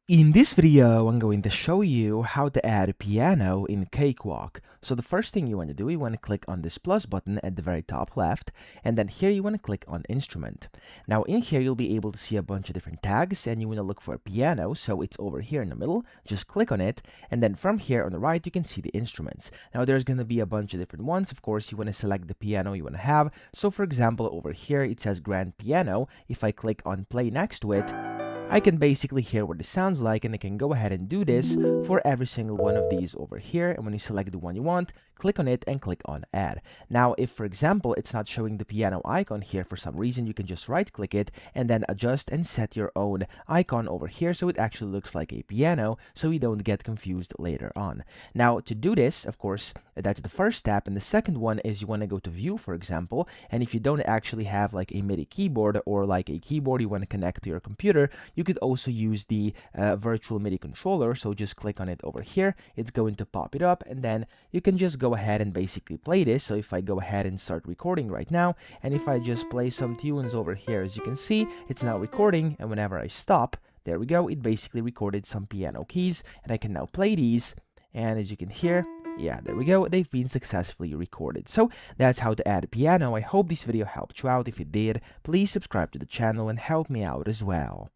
In this video, I'm going to show you how to add a piano in Cakewalk. So the first thing you want to do, you want to click on this plus button at the very top left, and then here you want to click on instrument. Now in here, you'll be able to see a bunch of different tags, and you want to look for a piano, so it's over here in the middle. Just click on it, and then from here on the right, you can see the instruments. Now there's going to be a bunch of different ones. Of course, you want to select the piano you want to have. So for example, over here, it says grand piano. If I click on play next to it, I can basically hear what it sounds like, and I can go ahead and do this for every single one of these over here. And when you select the one you want, click on it and click on add. Now, if for example, it's not showing the piano icon here for some reason, you can just right click it and then adjust and set your own icon over here so it actually looks like a piano, so you don't get confused later on. Now, to do this, of course, that's the first step. And the second one is you want to go to view, for example, and if you don't actually have like a MIDI keyboard or like a keyboard you want to connect to your computer, you could also use the virtual MIDI controller. So just click on it over here. It's going to pop it up, and then you can just go ahead and basically play this. So if I go ahead and start recording right now, and if I just play some tunes over here, as you can see, it's now recording, and whenever I stop, there we go, it basically recorded some piano keys, and I can now play these, and as you can hear, yeah, there we go, they've been successfully recorded. So that's how to add a piano. I hope this video helped you out. If it did, please subscribe to the channel and help me out as well.